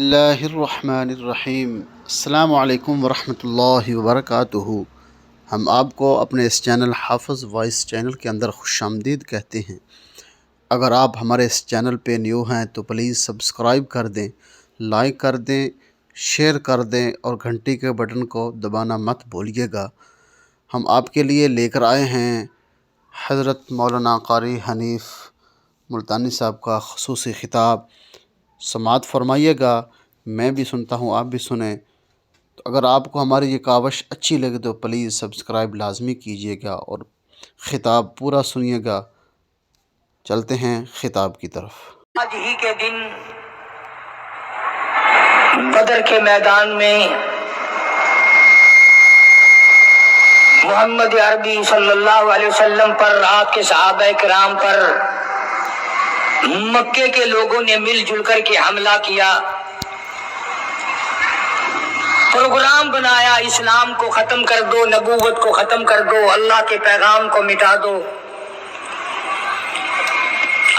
اللہ الرحمن الرحیم۔ السلام علیکم ورحمۃ اللہ وبرکاتہ۔ ہم آپ کو اپنے اس چینل حافظ وائس چینل کے اندر خوش آمدید کہتے ہیں۔ اگر آپ ہمارے اس چینل پہ نیو ہیں تو پلیز سبسکرائب کر دیں، لائک کر دیں، شیئر کر دیں اور گھنٹی کے بٹن کو دبانا مت بھولیے گا۔ ہم آپ کے لیے لے کر آئے ہیں حضرت مولانا قاری حنیف ملتانی صاحب کا خصوصی خطاب۔ سماعت فرمائیے گا، میں بھی سنتا ہوں، آپ بھی سنیں۔ تو اگر آپ کو ہماری یہ کاوش اچھی لگے تو پلیز سبسکرائب لازمی کیجیے گا اور خطاب پورا سنیے گا۔ چلتے ہیں خطاب کی طرف۔ آج ہی کے دن بدر کے میدان میں محمد عربی صلی اللہ علیہ وسلم پر، آپ کے صحابہ کرام پر مکے کے لوگوں نے مل جل کر کے حملہ کیا، پروگرام بنایا، اسلام کو ختم کر دو، نبوت کو ختم کر دو، اللہ کے پیغام کو مٹا دو،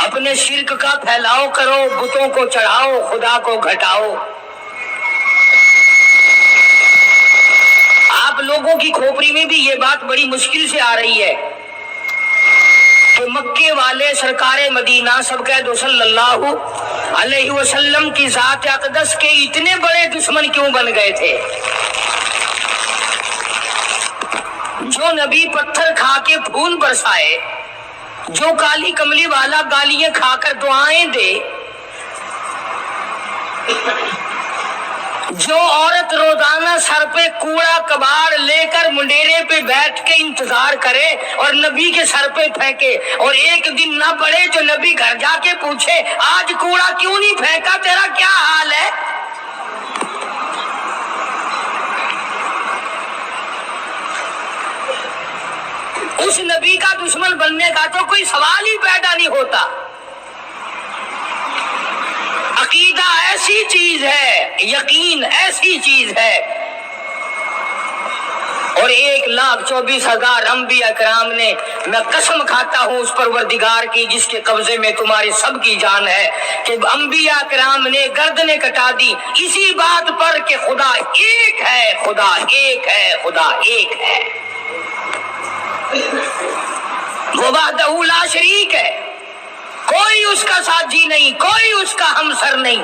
اپنے شرک کا پھیلاؤ کرو، بتوں کو چڑھاؤ، خدا کو گھٹاؤ۔ آپ لوگوں کی کھوپڑی میں بھی یہ بات بڑی مشکل سے آ رہی ہے کہ مکے والے سرکار مدینہ سب قید صلی اللہ علیہ وسلم کی ذات اقدس کے اتنے بڑے دشمن کیوں بن گئے تھے؟ جو نبی پتھر کھا کے خون برسائے، جو کالی کملی والا گالیاں کھا کر دعائیں دے، جو عورت روزانہ سر پہ کوڑا کباڑ لے کر منڈیرے پہ بیٹھ کے انتظار کرے اور نبی کے سر پہ پھینکے، اور ایک دن نہ پڑے جو نبی گھر جا کے پوچھے آج کوڑا کیوں نہیں پھینکا، تیرا کیا حال ہے؟ اس نبی کا دشمن بننے کا تو کوئی سوال ہی پیدا نہیں ہوتا۔ عقیدہ ایسی چیز ہے، یقین ایسی چیز ہے، اور 1,24,000 انبیاء کرام نے، میں قسم کھاتا ہوں اس پروردگار کی جس کے قبضے میں تمہاری سب کی جان ہے، کہ انبیاء کرام نے گردنیں کٹا دی اسی بات پر کہ خدا ایک ہے، خدا ایک ہے، خدا ایک ہے، وہ وحدہ لا شریک ہے، کوئی اس کا ساتھی نہیں، کوئی اس کا ہمسر نہیں،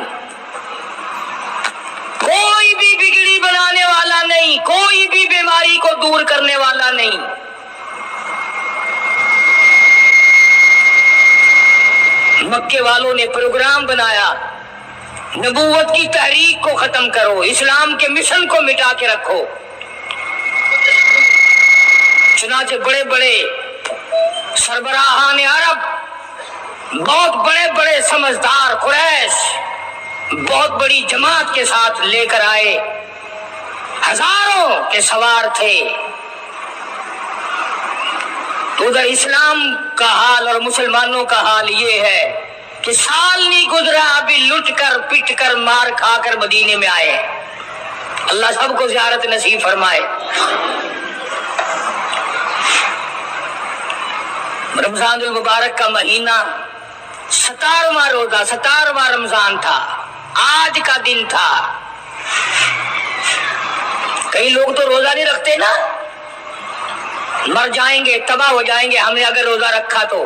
کوئی بھی بگڑی بنانے والا نہیں، کوئی بھی بیماری کو دور کرنے والا نہیں۔ مکے والوں نے پروگرام بنایا، نبوت کی تحریک کو ختم کرو، اسلام کے مشن کو مٹا کے رکھو۔ چنانچہ بڑے بڑے سربراہان عرب، بہت بڑے بڑے سمجھدار قریش بہت بڑی جماعت کے ساتھ لے کر آئے، ہزاروں کے سوار تھے۔ تو ادھر اسلام کا حال اور مسلمانوں کا حال یہ ہے کہ سال نہیں گزرا ابھی لٹ کر پٹ کر مار کھا کر مدینے میں آئے۔ اللہ سب کو زیارت نصیب فرمائے۔ رمضان المبارک کا مہینہ 17واں روزہ، 17واں رمضان تھا، آج کا دن تھا۔ کئی لوگ تو روزہ نہیں رکھتے نا، مر جائیں گے، تباہ ہو جائیں گے، ہم نے اگر روزہ رکھا تو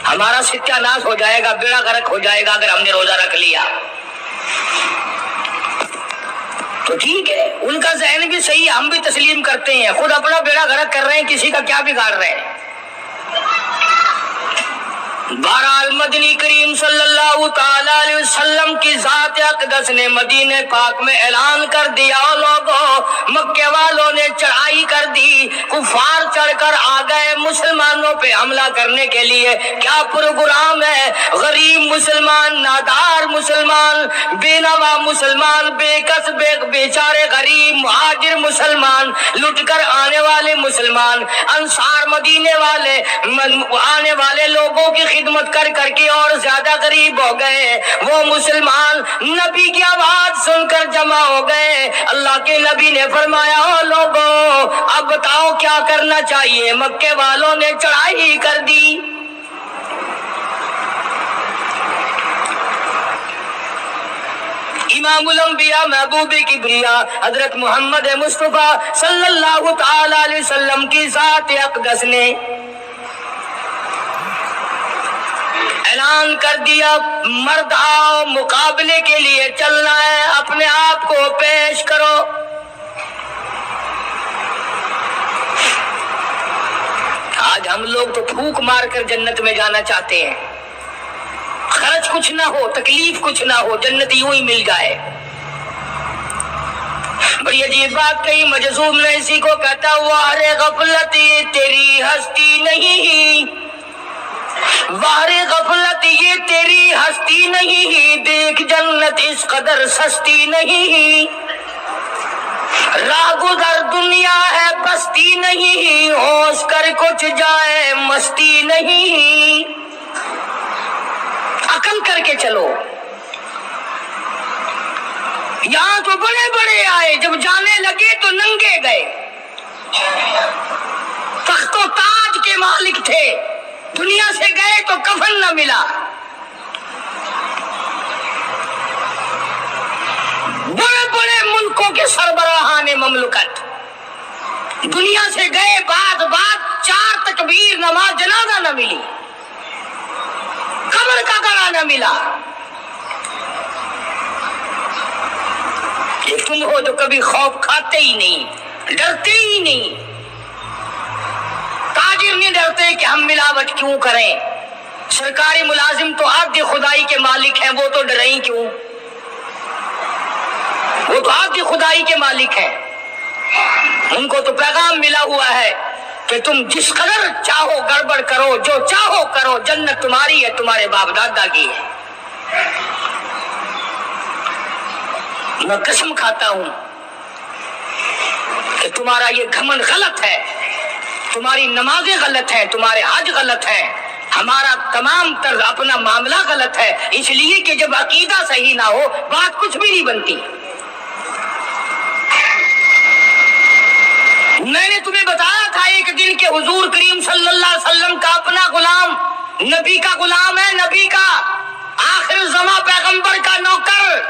ہمارا ستیہ ناش ہو جائے گا، بیڑا غرق ہو جائے گا اگر ہم نے روزہ رکھ لیا۔ تو ٹھیک ہے، ان کا ذہن بھی صحیح، ہم بھی تسلیم کرتے ہیں، خود اپنا بیڑا غرق کر رہے ہیں، کسی کا کیا بگاڑ رہے ہیں۔ بہرحال مدنی کریم صلی اللہ تعالی علیہ وسلم کی ذات اقدس نے مدینہ پاک میں اعلان کر دیا، لوگوں مکے والوں نے چڑھائی کر دی، کفار چڑھ کر آ گئے مسلمانوں پہ حملہ کرنے کے لیے۔ کیا پروگرام ہے؟ غریب مسلمان، نادار مسلمان، بے نوا مسلمان، بے کس بے بیچارے غریب مہاجر مسلمان، لٹ کر آنے والے مسلمان، انصار مدینے والے آنے والے لوگوں کی خدمت کر کر کے اور زیادہ غریب ہو گئے۔ وہ مسلمان نبی کی آواز سن کر جمع ہو گئے۔ اللہ کے نبی نے فرمایا، او لوگوں اب بتاؤ کیا کرنا چاہیے؟ مکے والوں نے چڑھائی کر دی، امام الانبیاء محبوب کبریا حضرت محمد مصطفیٰ صلی اللہ تعالی علیہ وسلم کی ذات اقدس نے اعلان کر دیا، مرد آؤ مقابلے کے لیے چلنا ہے، اپنے آپ کو پیش کرو۔ آج ہم لوگ تو پھونک مار کر جنت میں جانا چاہتے ہیں، خرچ کچھ نہ ہو، تکلیف کچھ نہ ہو، جنت یوں ہی مل جائے۔ بڑی عجیب بات کہی مجذوب نے اسی کو کہتا، واہ غفلت یہ تیری ہستی نہیں، واہ غفلت یہ تیری ہستی نہیں، دیکھ جنت اس قدر سستی نہیں، راہ گزر دنیا ہے بستی نہیں، ہوش کر کچھ جائے مستی نہیں، عقل کر کے چلو۔ یہاں تو بڑے بڑے آئے، جب جانے لگے تو ننگے گئے، تخت و تاج کے مالک تھے، دنیا سے گئے تو کفن نہ ملا۔ بڑے بڑے ملکوں کے سربراہان مملکت دنیا سے گئے، بعد 4 تکبیر نماز جنازہ نہ ملی، قبر کا گڑا نہ ملا۔ ایک تم ہو جو کبھی خوف کھاتے ہی نہیں، ڈرتے ہی نہیں۔ تاجر نہیں ڈرتے کہ ہم ملاوٹ کیوں کریں، سرکاری ملازم تو عادی خدائی کے مالک ہیں، وہ تو ڈریں ہی کیوں، وہ تو عادی خدائی کے مالک ہیں، ان کو تو پیغام ملا ہوا ہے کہ تم جس قدر چاہو گڑبڑ کرو، جو چاہو کرو، جنت تمہاری ہے، تمہارے باپ دادا کی ہے۔ میں قسم کھاتا ہوں کہ تمہارا یہ گھمنڈ غلط ہے، تمہاری نمازیں غلط ہیں، تمہارے حج غلط ہیں، ہمارا تمام تر اپنا معاملہ غلط ہے، اس لیے کہ جب عقیدہ صحیح نہ ہو بات کچھ بھی نہیں بنتی۔ میں نے تمہیں بتایا تھا ایک دن کہ حضور کریم صلی اللہ علیہ وسلم کا اپنا غلام، نبی کا غلام ہے، نبی کا آخر الزماں پیغمبر کا نوکر،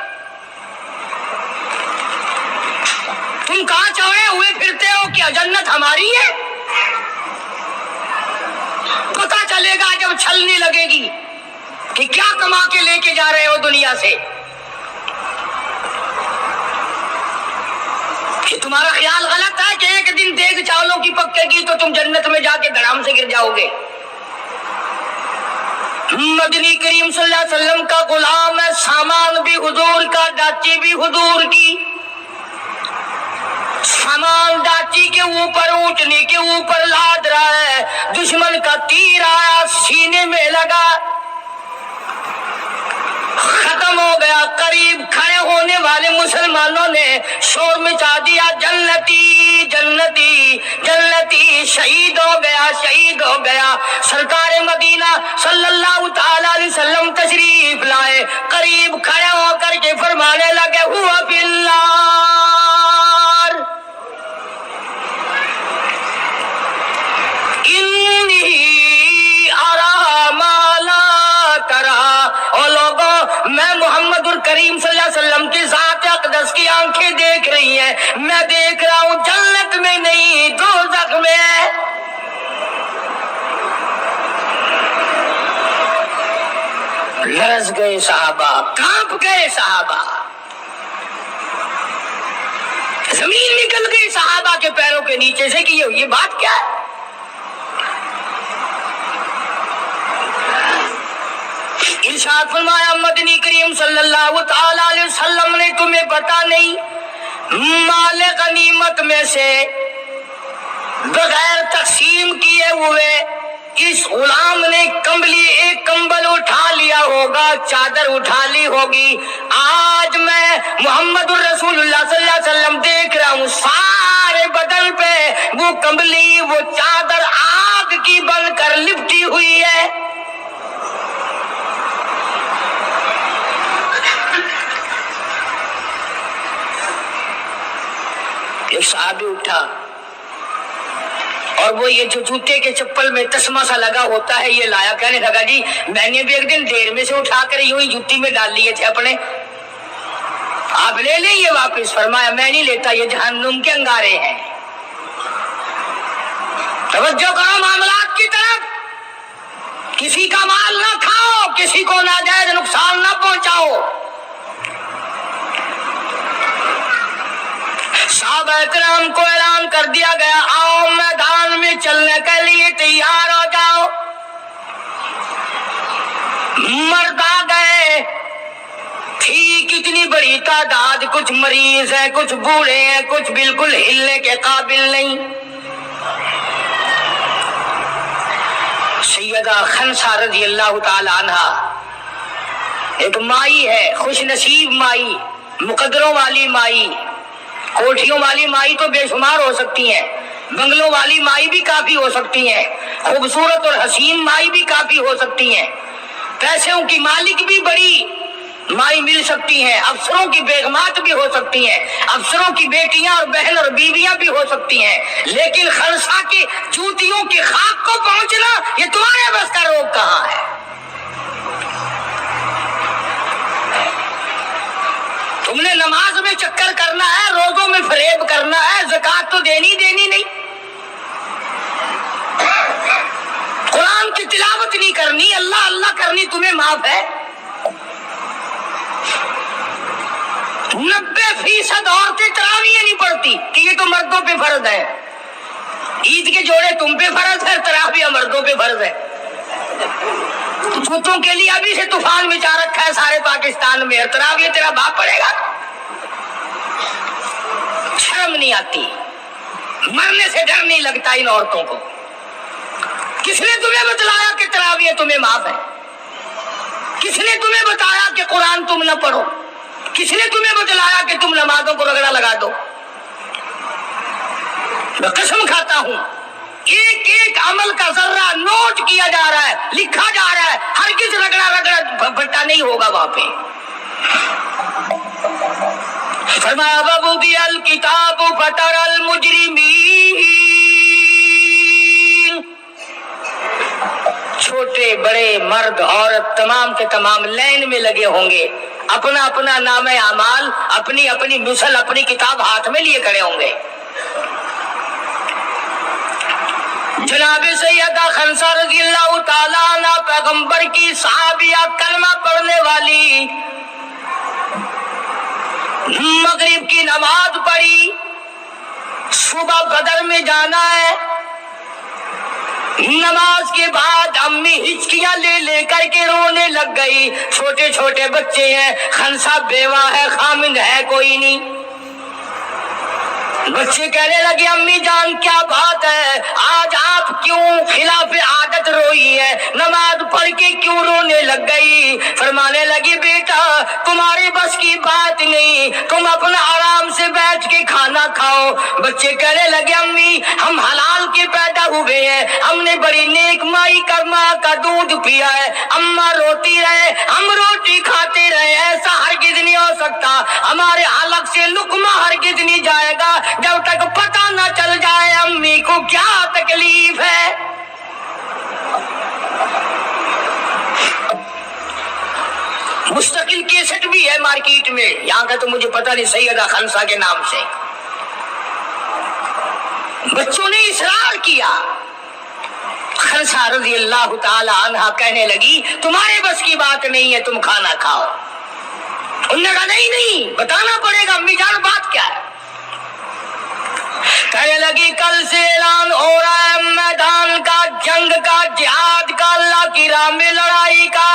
تم کہاں چڑھے ہوئے پھرتے ہو؟ کیا جنت ہماری ہے؟ پتہ چلے گا جب چھلنے لگے گی کہ کیا کما کے لے کے جا رہے ہو دنیا سے۔ کہ تمہارا خیال غلط ہے کہ ایک دن دیگ چاولوں کی پکے گی تو تم جنت میں جا کے دھڑام سے گر جاؤ گے۔ مدنی کریم صلی اللہ علیہ وسلم کا غلام ہے، سامان بھی حضور کا، ڈاچی بھی حضور کی، سامان ڈاچی کے اوپر، اونٹنی کے اوپر لاد رہا ہے، دشمن کا تیر آیا سینے میں لگا، ختم ہو گیا۔ قریب کھڑے ہونے والے مسلمانوں نے شور مچا دیا، جنتی جنتی جنتی، شہید ہو گیا شہید ہو گیا۔ سرکار مدینہ صلی اللہ تعالی علیہ وسلم تشریف لائے، قریب کھڑے ہو کر کے فرمانے لگے، ہوا فی النار انی ارا ما لا ترا۔ او لوگوں، میں محمد الکریم صلی اللہ علیہ وسلم کی ذات اقدس کی آنکھیں دیکھ رہی ہیں، میں دیکھ رہا ہوں جنت میں نہیں دوزخ میں ہے۔ لرز گئے صحابہ، کانپ گئے صحابہ، زمین نکل گئی صحابہ کے پیروں کے نیچے سے کہ یہ بات کیا ہے۔ ارشاد فرمایا مدنی کریم صلی اللہ تعالی علیہ وسلم نے، تمہیں پتا نہیں مال غنیمت میں سے بغیر تقسیم کیے ہوئے اس غلام نے ایک کمبل اٹھا لیا ہوگا، چادر اٹھا لی ہوگی۔ آج میں محمد الرسول اللہ صلی اللہ علیہ وسلم دیکھ رہا ہوں سارے بدن پہ وہ کمبلی، وہ چادر آگ کی بن کر لپٹی ہوئی ہے۔ ایک صحابی اٹھا اور وہ یہ جو جوتے کے چپل میں تسمہ سا لگا ہوتا ہے یہ لایا، کہنے لگا جی میں نے بھی ایک دن دیر میں سے اٹھا کر یوں ہی جوتی میں ڈال لیے تھے اپنے، آپ لے لیں یہ واپس. فرمایا میں نہیں لیتا, یہ جہنم کے انگارے ہیں. توجہ کرو معاملات کی طرف. کسی کا مال نہ کھاؤ, کسی کو ناجائز نقصان نہ پہنچاؤ. صحابہ کرام کو اعلان کر دیا گیا, آؤ میدان میں چلنے کے لیے تیار ہو جاؤ. مرد آ گئے. تھی کتنی بڑی تعداد, کچھ مریض ہیں, کچھ بوڑھے ہیں, کچھ بالکل ہلنے کے قابل نہیں. سیدہ خنسا رضی اللہ تعالی عنہ ایک مائی ہے, خوش نصیب مائی, مقدروں والی مائی. کوٹھیوں والی مائی تو بے شمار ہو سکتی ہیں, بنگلوں والی مائی بھی کافی ہو سکتی ہیں, خوبصورت اور حسین مائی بھی کافی ہو سکتی ہیں, پیسوں کی مالک بھی بڑی مائی مل سکتی ہیں, افسروں کی بیگمات بھی ہو سکتی ہیں, افسروں کی بیٹیاں اور بہن اور بیویاں بھی ہو سکتی ہیں. لیکن خنسا کی جوتیوں کی خاک کو پہنچنا یہ تمہارے بس کا روگ کہاں ہے؟ تم نے نماز میں چکر کرنا ہے, روزوں میں فریب کرنا ہے, زکات تو دینی نہیں, قرآن کی تلاوت نہیں کرنی, اللہ اللہ کرنی تمہیں معاف ہے. 90% عورتیں تراویح نہیں پڑھتی کہ یہ تو مردوں پہ فرض ہے. عید کے جوڑے تم پہ فرض ہے, تراویح مردوں پہ فرض ہے. کتوں کے لیے ابھی سے طوفان مچا رکھا ہے سارے پاکستان میں, تراویح تیرا باپ پڑے گا. شرم نہیں آتی, مرنے سے ڈر نہیں لگتا ان عورتوں کو. کس نے تمہیں بتلایا کہ تراویح تمہیں معاف ہے؟ کس نے تمہیں بتایا کہ قرآن تم نہ پڑھو؟ کس نے تمہیں بتلایا کہ تم نمازوں کو رگڑا لگا دو؟ میں قسم کھاتا ہوں, ایک ایک عمل کا ذرہ نوٹ کیا جا رہا ہے, لکھا جا رہا ہے, ہرگز رگڑا بھٹا نہیں ہوگا وہاں پہ. فرمایا وَوُضِعَ الْكِتَابُ فَتَرَى الْمُجْرِمِينَ, چھوٹے بڑے مرد عورت تمام کے تمام لائن میں لگے ہوں گے, اپنا اپنا نام اعمال, اپنی اپنی مثل, اپنی کتاب ہاتھ میں لیے کھڑے ہوں گے. جناب سیدہ خنسا رضی اللہ تعالیٰ عنہ پیغمبر کی صحابیہ, کلمہ پڑھنے والی, مغرب کی نماز پڑھی, صبح بدر میں جانا ہے. نماز کے بعد امی ہچکیاں لے کر کے رونے لگ گئی. چھوٹے چھوٹے بچے ہیں, خنسا بیوہ ہے, خامند ہے کوئی نہیں. بچے کہنے لگے امی جان کیا بات ہے, آج آپ کیوں خلاف عادت روئی ہے, نماز پڑھ کے کیوں رونے لگ گئی؟ فرمانے لگی بیٹا تمہارے بس کی بات نہیں, تم اپنا آرام سے بیٹھ کے کھانا کھاؤ. بچے کہنے لگے امی ہم حلال کے پیدا ہوئے ہیں, ہم نے بڑی نیک مائی کا ماں کا دودھ پیا ہے, اماں روتی رہے ہم روٹی کھاتے رہے, ایسا ہرگز نہیں ہو سکتا. ہمارے حلق سے لقمہ ہرگز نہیں جائے گا جب تک پتہ نہ چل جائے امی کو کیا تکلیف ہے. مستقل کیسٹ بھی ہے مارکیٹ میں, یہاں کا تو مجھے پتہ نہیں, سیدہ خنسا کے نام سے. بچوں نے اصرار کیا. خنسا رضی اللہ تعالی عنہ کہنے لگی تمہارے بس کی بات نہیں ہے, تم کھانا کھاؤ. انہوں نے کہا نہیں بتانا پڑے گا امی جان بات کیا ہے. کہنے لگی کل سے اعلان ہو رہا ہے میدان کا, جنگ کا, جہاد کا, اللہ کی راہ میں لڑائی کا.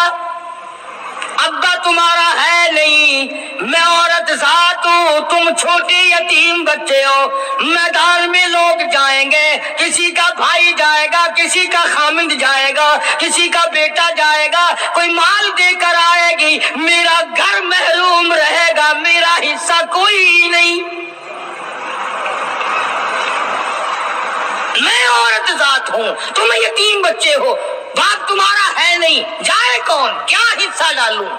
ابا تمہارا ہے نہیں, میں عورت ذات ہوں, تم چھوٹے یتیم بچے ہو. میدان میں لوگ جائیں گے, کسی کا بھائی جائے گا, کسی کا خامند جائے گا, کسی کا بیٹا جائے گا, کوئی مال دے کر آئے گی, میرا گھر محروم رہے گا, میرا حصہ کوئی نہیں. میں عورت ذات ہوں, تم یتیم بچے ہو, باپ تمہارا ہے نہیں, جائے کون, کیا حصہ ڈالوں.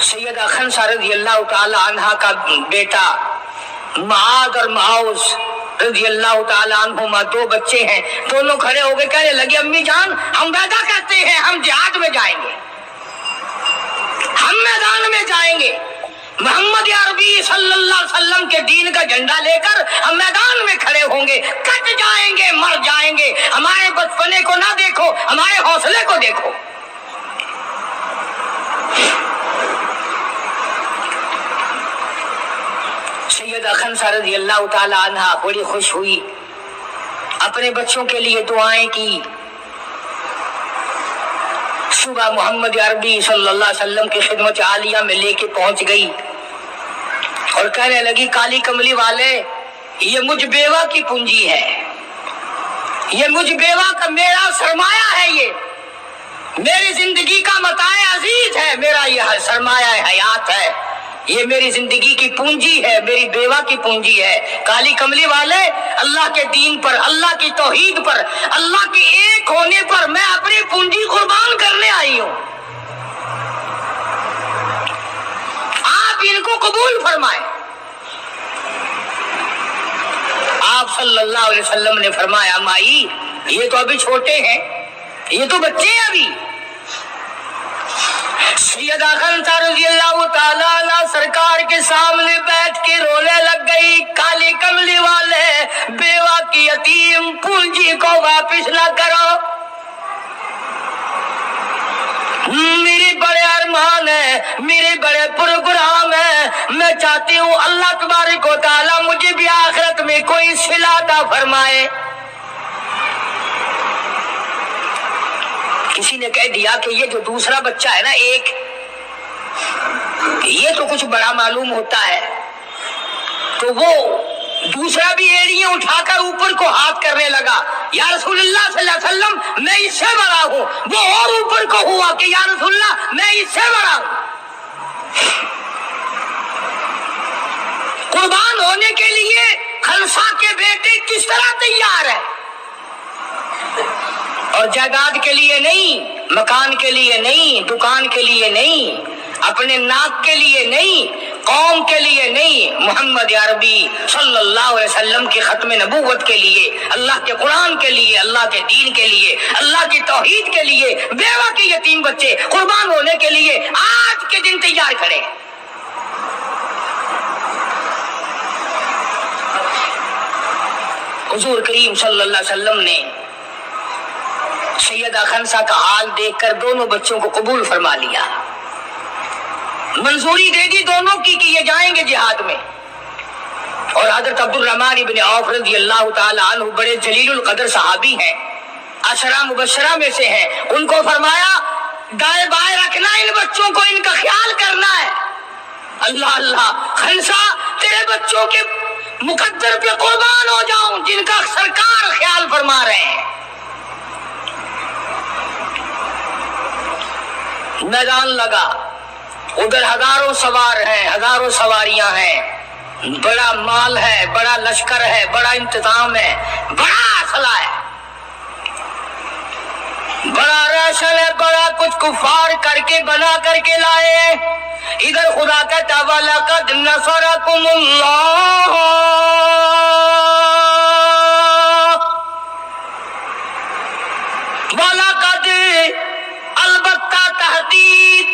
سیدہ خنسا رضی اللہ تعالی عنہ کا بیٹا معاذ اور معاوذ رضی اللہ تعالی عنہما, 2 بچے ہیں, دونوں کھڑے ہو گئے, کہنے لگے امی جان ہم وعدہ کرتے ہیں ہم جہاد میں جائیں گے. جائیں گے. محمد عربی صلی اللہ علیہ وسلم کے دین کا جھنڈا لے کر ہم میدان میں کھڑے ہوں گے. کٹ جائیں گے, مر جائیں گے. ہمارے بچپنے کو نہ دیکھو, ہمارے حوصلے کو دیکھو. سیدہ خنسا رضی اللہ تعالی عنہا بڑی خوش ہوئی, اپنے بچوں کے لیے دعائیں کی. صبح محمد عربی صلی اللہ علیہ وسلم کی خدمت عالیہ میں لے کے پہنچ گئی اور کہنے لگی, کالی کملی والے, یہ مجھ بیوہ کی پونجی ہے, یہ مجھ بیوہ کا میرا سرمایہ ہے, یہ میری زندگی کا متاع عزیز ہے, میرا یہ سرمایہ حیات ہے, یہ میری زندگی کی پونجی ہے, میری بیوہ کی پونجی ہے. کالی کملی والے, اللہ کے دین پر, اللہ کی توحید پر, اللہ کے ایک ہونے پر میں اپنی پونجی قربان کرنے آئی ہوں. آپ ان کو قبول فرمائیں. آپ صلی اللہ علیہ وسلم نے فرمایا, مائی یہ تو ابھی چھوٹے ہیں, یہ تو بچے ہیں ابھی. سیدہ خنسا رضی اللہ تعالی عنہ سرکار کے سامنے بیٹھ کے رونے لگ گئی. کالی کملی والے, بیوہ کی یتیم پونجی کو واپس نہ کرو, میرے بڑے ارمان ہیں, میرے بڑے پروگرام ہیں, میں چاہتی ہوں اللہ تبارک و تعالی مجھے بھی آخرت میں کوئی صلہ عطا فرمائے. کسی نے کہہ دیا کہ یہ جو دوسرا بچہ ہے نا, ایک, یہ تو کچھ بڑا معلوم ہوتا ہے, تو وہ دوسرا بھی ایڑیاں اٹھا کر اوپر کو ہاتھ کرنے لگا. یا رسول اللہ صلی اللہ علیہ وسلم میں اس سے بڑا ہوں. وہ اور اوپر کو ہوا کہ یا رسول اللہ میں اس سے بڑا ہوں. قربان ہونے کے لیے خنسا کے بیٹے کس طرح تیار ہے, اور جائیداد کے لیے نہیں, مکان کے لیے نہیں, دکان کے لیے نہیں, اپنے ناک کے لیے نہیں, قوم کے لیے نہیں, محمد عربی صلی اللہ علیہ وسلم کی ختم نبوت کے لیے, اللہ کے قرآن کے لیے, اللہ کے دین کے لیے, اللہ کی توحید کے لیے, بیوہ کے یتیم بچے قربان ہونے کے لیے آج کے دن تیار کھڑے. حضور کریم صلی اللہ علیہ وسلم نے سیدہ خنسا کا حال دیکھ کر دونوں بچوں کو قبول فرما لیا, منظوری دے دی دونوں کی کہ یہ جائیں گے جہاد میں. اور حضرت عبد الرحمن ابن عوف رضی اللہ تعالی عنہ بڑے جلیل القدر صحابی ہیں, عشرہ مبشرہ میں سے ہیں. ان کو فرمایا, دائیں بائیں رکھنا ان بچوں کو, ان کا خیال کرنا ہے. اللہ اللہ, خنسا تیرے بچوں کے مقدر پہ قربان ہو جاؤں جن کا سرکار خیال فرما رہے ہیں. میدان لگا, ادھر ہزاروں سوار ہیں, ہزاروں سواریاں ہیں, بڑا مال ہے, بڑا لشکر ہے, بڑا انتظام ہے, بڑا اسلحہ ہے, بڑا راشن ہے, بڑا کچھ کفار کر کے بنا کر کے لائے. ادھر خدا کہتا وَلَقَدْ نَصَرَكُمُ اللَّهُ, وَلَقَدْ البتہ تحقیق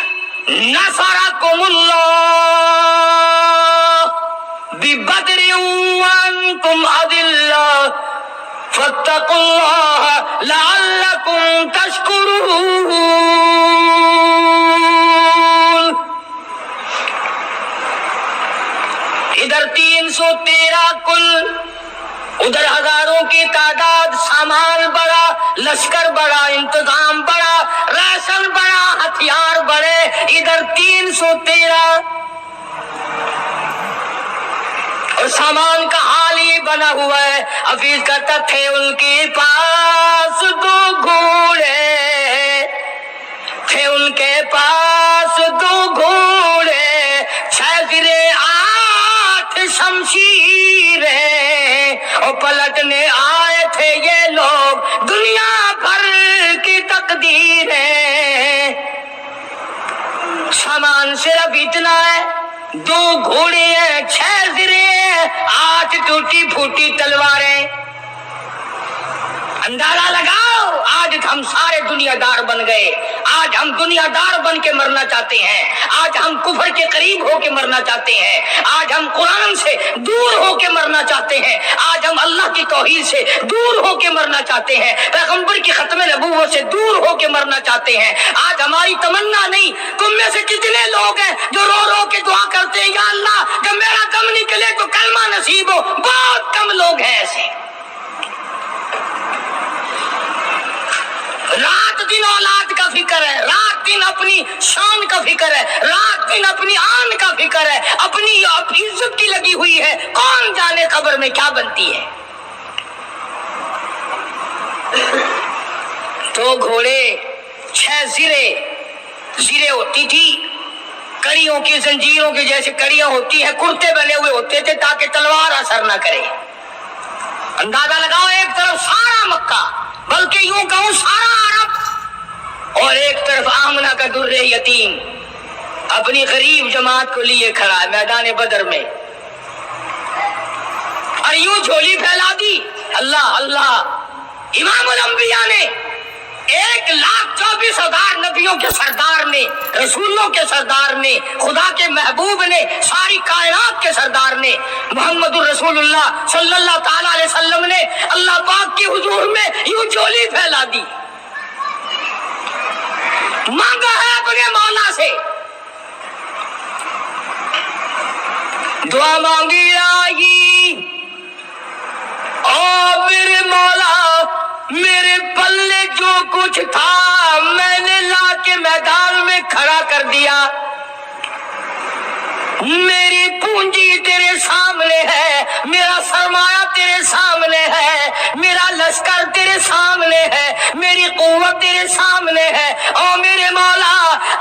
نصرکم اللہ ببدر وانتم اذلہ فاتقوا اللہ لعلکم تشکرون. ادھر 313 کل, ادھر ہزاروں کی تعداد, سامان بڑا, لشکر بڑا, انتظام بڑا, راشن بڑا, ہتھیار بڑے. ادھر 313 اور سامان کا حال ہی بنا ہوا ہے. حفیظ کہتا تھے ان کے پاس 2 گھوڑے, تھے ان کے پاس 2 گھوڑے, 6 زرے 8 شمشیریں, اور پلٹنے آئے تھے یہ لوگ دنیا بھر کی تقدیریں. سامان صرف اتنا ہے, 2 گھوڑے ہیں, 6 زرے ہیں, 8 ٹوٹی پھوٹی تلواریں. اندازہ لگاؤ, آج ہم سارے دنیا دار بن گئے, آج ہم دنیا دار بن کے مرنا چاہتے ہیں, آج ہم کفر کے کے قریب ہو کے مرنا چاہتے ہیں، آج ہم قرآن سے دور ہو کے مرنا چاہتے ہیں، آج ہم اللہ کی توحید سے دور ہو کے مرنا چاہتے ہیں، پیغمبر کی ختم نبوت سے دور ہو کے مرنا چاہتے ہیں۔ آج ہماری تمنا نہیں، تم میں سے کتنے لوگ ہیں جو رو رو کے دعا کرتے ہیں یا اللہ جب میرا دم نکلے تو کلمہ نصیب ہو؟ بہت کم لوگ ہیں ایسے۔ رات دن اولاد کا فکر ہے، رات دن اپنی شان کا فکر ہے، رات دن اپنی آن کا فکر ہے، اپنی عزت کی لگی ہوئی ہے، کون جانے قبر میں کیا بنتی ہے۔ تو گھوڑے 6 زرے ہوتی تھی، کڑیوں کی زنجیروں کی جیسے کڑیاں ہوتی ہیں، کرتے بنے ہوئے ہوتے تھے تاکہ تلوار اثر نہ کرے۔ اندازہ لگاؤ، ایک طرف سارا مکہ بلکہ یوں کہوں سارا عرب، اور ایک طرف آمنہ کا در یتیم اپنی غریب جماعت کو لیے کھڑا ہے میدان بدر میں، اور یوں جھولی پھیلا دی۔ اللہ اللہ، امام الانبیاء نے 1,24,000 نبیوں کے سردار نے، رسولوں کے سردار نے، خدا کے محبوب نے، ساری کائنات کے سردار نے، محمد الرسول اللہ صلی اللہ تعالی علیہ وسلم نے اللہ پاک کی حضور میں یوں جھولی پھیلا دی، مانگا ہے اپنے مولا سے، دعا مانگی آئی، او میرے مولا میرے پلے جو کچھ تھا میں نے لا کے میدان میں کھڑا کر دیا، میری پونجی تیرے سامنے ہے، میرا سرمایہ تیرے سامنے ہے، میرا لشکر تیرے سامنے ہے، میری قوت تیرے سامنے ہے، او میرے مولا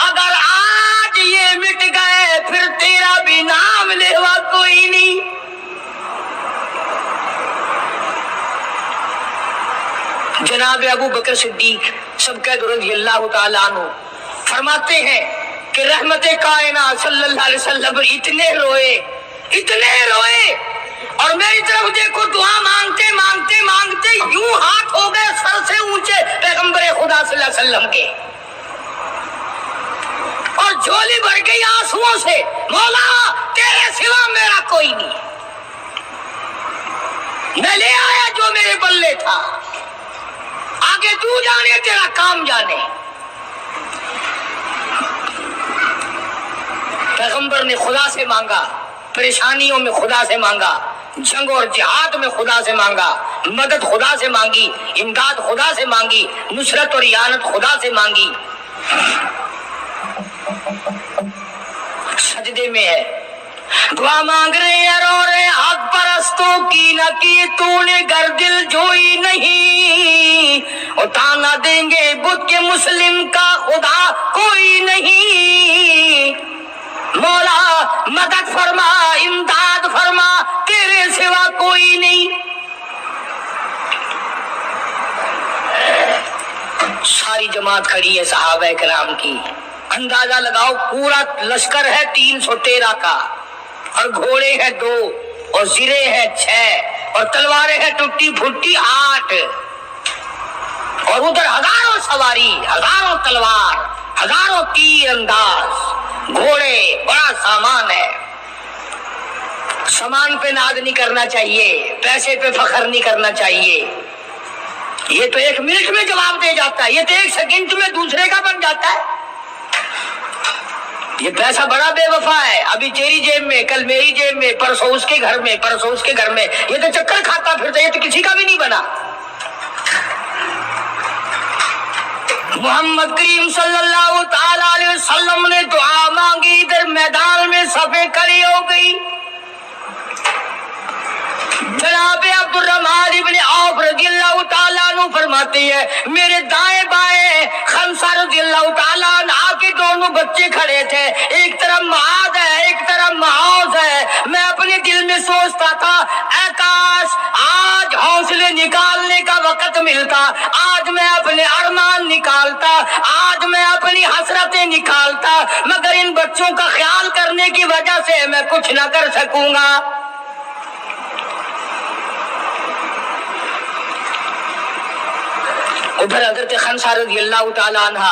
اگر آج یہ مٹ گئے پھر تیرا بھی نام لیوا کوئی نہیں۔ جناب ابو بکر صدیق سبقت رضی اللہ تعالیٰ عنہ فرماتے ہیں کہ رحمت کائنات صلی اللہ علیہ وسلم اتنے روئے اور میری طرف دیکھو دعا مانگتے مانگتے مانگتے یوں ہاتھ ہو گئے سر سے اونچے پیغمبر خدا صلی اللہ علیہ وسلم کے، اور جھولی بھر گئی آنسوؤں سے، مولا تیرے سوا میرا کوئی نہیں، میں لے آیا جو میرے بلے تھا، آگے تو جانے تیرا کام جانے۔ پیغمبر نے خدا سے مانگا، پریشانیوں میں خدا سے مانگا، جنگ اور جہاد میں خدا سے مانگا، مدد خدا سے مانگی، امداد خدا سے مانگی، نصرت اور اعانت خدا سے مانگی۔ سجدے میں ہے، دعا مانگ رہے ہیں، رو رہے، حق پرستوں کی نہ کی تو نے گر دل جوئی نہیں، اتانا دیں گے بت کے مسلم کا خدا کوئی نہیں، مولا مدد فرما امداد فرما تیرے سوا کوئی نہیں۔ ساری جماعت کھڑی ہے صحابہ کرام کی، اندازہ لگاؤ پورا لشکر ہے 313 کا، اور گھوڑے ہیں 2 اور زرے ہیں 6 اور تلواریں ہیں ٹوٹی پھوٹی 8، اور ادھر ہزاروں سواری، ہزاروں تلوار، ہزاروں تیر انداز، گھوڑے، بڑا سامان ہے۔ سامان پہ ناز نہیں کرنا چاہیے، پیسے پہ فخر نہیں کرنا چاہیے، یہ تو 1 منٹ میں جواب دے جاتا ہے، یہ تو 1 سیکنڈ میں دوسرے کا بن جاتا ہے۔ یہ پیسہ بڑا بے وفا ہے، ابھی تیری جیب میں، کل میری جیب میں، پرسوں اس کے گھر میں، پرسوں اس کے گھر میں، یہ تو چکر کھاتا پھرتا، یہ تو کسی کا بھی نہیں بنا۔ محمد کریم صلی اللہ تعالی علیہ وسلم نے دعا مانگی، ادھر میدان میں صفیں کھڑی ہو گئی۔ جناب عبد الرحمن ابن عوف رضی اللہ تعالیٰ عنہ فرماتے ہیں میرے دائیں بائیں خمسہ رضی اللہ تعالیٰ عنہ کے دونوں بچے کھڑے تھے، ایک طرف معاذ ہے ایک طرف معوذ ہے، میں اپنے دل میں سوچتا تھا اے کاش آج حوصلے نکالنے کا وقت ملتا، آج میں اپنے ارمان نکالتا، آج میں اپنی حسرتیں نکالتا، مگر ان بچوں کا خیال کرنے کی وجہ سے میں کچھ نہ کر سکوں گا۔ ادھر حضرت خنسا رضی اللہ تعالیٰ عنہ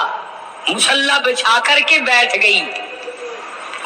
مسلح بچھا کر کے بیٹھ گئی،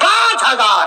5000।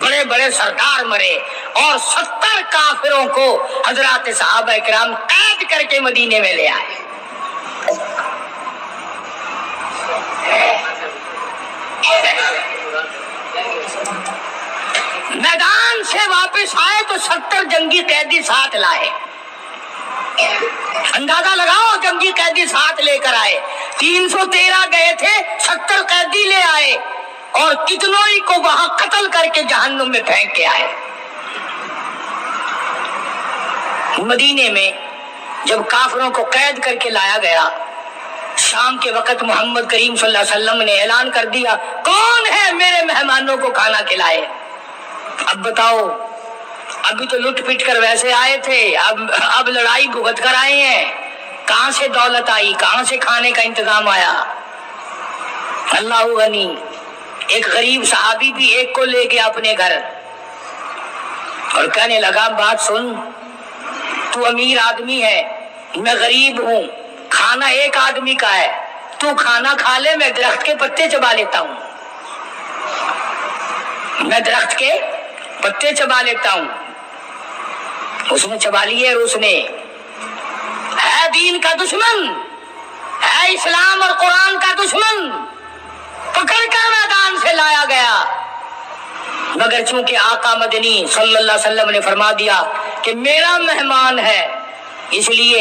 بڑے بڑے سردار مرے اور 70 کافروں کو حضرات صحابہ کرام قید کر کے مدینے میں لے آئے. میدان سے واپس آئے تو 70 جنگی قیدی ساتھ لائے. اندازہ لگاؤ, جنگی قیدی ساتھ لے کر آئے. 313 گئے تھے, 70 قیدی لے آئے اور کتنوں ہی کو وہاں قتل کر کے جہنم میں پھینک کے آئے. مدینے میں جب کافروں کو قید کر کے لایا گیا, شام کے وقت محمد کریم صلی اللہ علیہ وسلم نے اعلان کر دیا, کون ہے میرے مہمانوں کو کھانا کھلائے. اب بتاؤ, ابھی تو لٹ پٹ کر ویسے آئے تھے, اب لڑائی بھگت کر آئے ہیں. کہاں سے دولت آئی, کہاں سے کھانے کا انتظام آیا؟ اللہ غنی. ایک غریب صحابی بھی ایک کو لے گیا اپنے گھر اور کہنے لگا, بات سن, تو امیر آدمی ہے, میں غریب ہوں, کھانا ایک آدمی کا ہے, تو کھانا کھا لے, میں درخت کے پتے چبا لیتا ہوں, میں درخت کے پتے چبا لیتا ہوں. اس نے چبا لیے اور اس نے, ہے دین کا دشمن, ہے اسلام اور قرآن کا دشمن, پکڑ کر میدان سے لایا گیا. مگر چونکہ آقا مدنی صلی اللہ علیہ وسلم نے فرما دیا کہ میرا مہمان ہے, اس لیے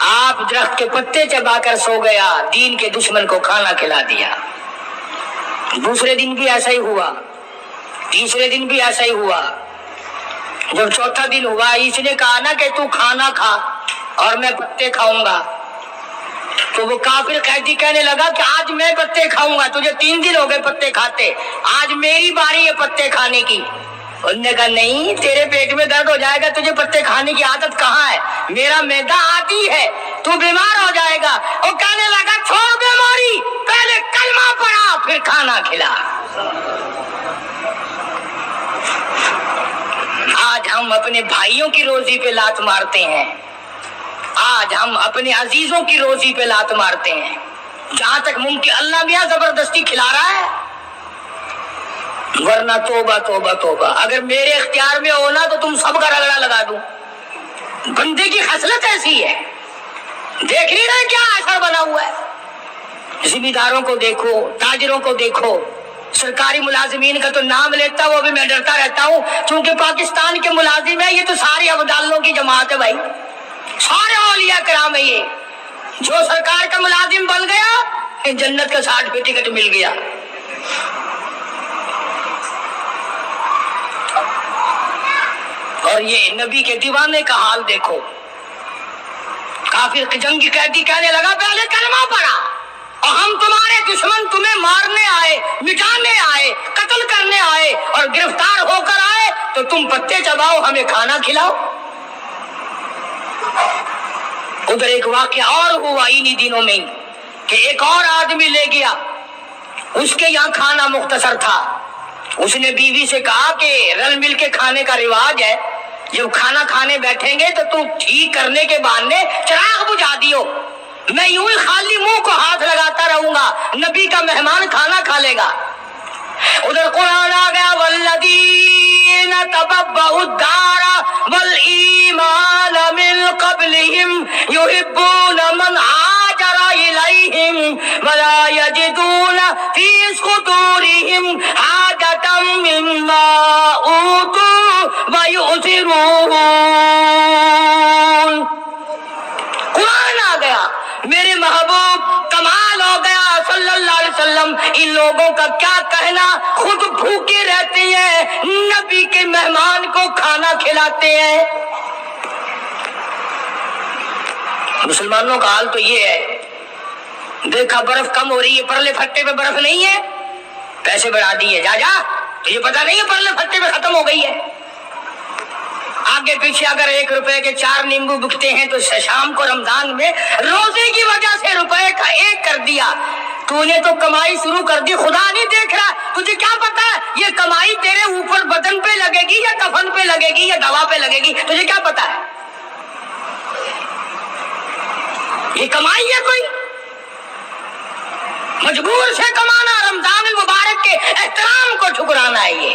آپ درخت کے پتے چبا کر سو گیا, دین کے دشمن کو کھانا کھلا دیا. دوسرے دن بھی ایسا ہی ہوا, تیسرے دن بھی ایسا ہی ہوا. جب چوتھا دن ہوا, اس نے کہا نا کہ تو کھانا کھا اور میں پتے کھاؤں گا. تو وہ کافر قیدی کہنے لگا کہ آج میں پتے کھاؤں گا, تجھے 3 دن ہو گئے پتے کھاتے, آج میری باری ہے پتے کھانے کی. انہوں نے کہا نہیں, تیرے پیٹ میں درد ہو جائے گا, تجھے پتے کھانے کی عادت کہاں ہے, میرا معدہ عادی ہے, تو بیمار ہو جائے گا. وہ کہنے لگا چھوڑ بیماری, پہلے کلمہ پڑھا پھر کھانا کھلا. آج ہم اپنے بھائیوں کی روزی پہ لات مارتے ہیں, آج ہم اپنے عزیزوں کی روزی پہ لات مارتے ہیں. جہاں تک ممکن اللہ میاں زبردستی کھلا رہا ہے, ورنہ توبہ توبہ توبہ. اگر میرے اختیار میں ہونا تو تم سب کا رگڑا لگا دوں. بندے کی خصلت ایسی ہے, دیکھ نہیں رہے کیا اثر بنا ہوا ہے. ذمہ داروں کو دیکھو, تاجروں کو دیکھو, سرکاری ملازمین کا تو نام لیتا وہ بھی میں ڈرتا رہتا ہوں, چونکہ پاکستان کے ملازم ہیں, یہ تو سارے ابدالوں کی جماعت ہے بھائی, سارے اولیاء کرام ہے. یہ جو سرکار کا ملازم بن گیا, جنت کا سرٹیفکیٹ مل گیا. اور یہ نبی کے دیوانے کا حال دیکھو. کافر جنگی قیدی کہنے لگا پہلے کلمہ پڑھا, اور ہم تمہارے دشمن تمہیں مارنے آئے, مٹانے آئے, قتل کرنے آئے اور گرفتار ہو کر آئے, تو تم پتے چباؤ, ہمیں کھانا کھلاؤ. ادھر ایک واقعہ اور ہوا انہی دنوں میں کہ ایک اور آدمی لے گیا, اس کے یہاں کھانا مختصر تھا. اس نے بیوی سے کہا کہ رل مل کے کھانے کا رواج ہے, جب کھانا کھانے بیٹھیں گے تو تم ٹھیک کرنے کے بہانے چراغ بجھا دیو, میں یوں ہی خالی منہ کو ہاتھ لگاتا رہوں گا, نبی کا مہمان کھانا کھا لے گا. ادھر قرآن آ گیا, والذین تبوأوا الدار والایمان من قبلہم یحبون من ہاجر الیہم ولا یجدون فی صدورہم حاجۃ مما اوتوا ویؤثرون. قرآن آ گیا, میرے محبوب کمال ہو گیا صلی اللہ علیہ وسلم. ان لوگوں کا کیا کہنا, خود بھوکے رہتے ہیں, نبی کے مہمان کو کھانا کھلاتے ہیں. مسلمانوں کا حال تو یہ ہے, دیکھا برف کم ہو رہی ہے, پرلے پھٹے پہ برف نہیں ہے, پیسے بڑھا دیے, جا جا, تجھے پتا نہیں ہے پرلے پھٹے پہ ختم ہو گئی ہے. آگے پیچھے اگر 1 روپے کے 4 نیمبو بکتے ہیں تو شام کو رمضان میں روزے کی وجہ سے روپے کا 1 کر دیا. تو نے تو کمائی شروع کر دی, خدا نہیں دیکھ رہا, تجھے کیا پتا ہے یہ کمائی تیرے اوپر بدن پہ لگے گی یا کفن پہ لگے گی یا دوا پہ لگے گی, تجھے کیا پتا ہے؟ یہ کمائی ہے کوئی, مجبور سے کمانا, رمضان المبارک کے احترام کو ٹھکرانا ہے. یہ